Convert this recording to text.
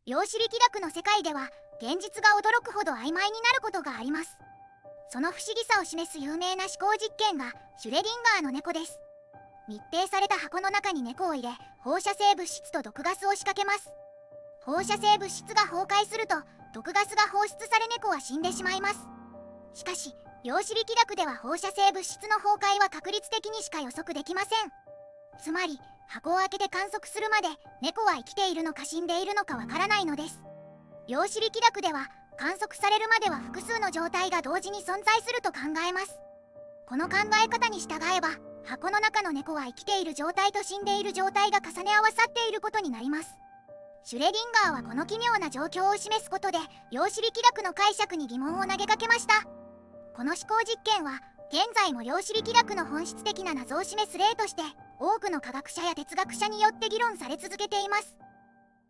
量子力学の世界では現実が驚くほど曖昧になることがあります。その不思議さを示す有名な思考実験がシュレディンガーの猫です。密閉された箱の中に猫を入れ、放射性物質と毒ガスを仕掛けます。放射性物質が崩壊すると毒ガスが放出され猫は死んでしまいます。しかし量子力学では放射性物質の崩壊は確率的にしか予測できません。つまり箱を開けて観測するまで猫は生きているのか死んでいるのかわからないのです。量子力学では観測されるまでは複数の状態が同時に存在すると考えます。この考え方に従えば箱の中の猫は生きている状態と死んでいる状態が重ね合わさっていることになります。シュレディンガーはこの奇妙な状況を示すことで量子力学の解釈に疑問を投げかけました。この思考実験は現在も量子力学の本質的な謎を示す例として多くの科学者や哲学者によって議論され続けています。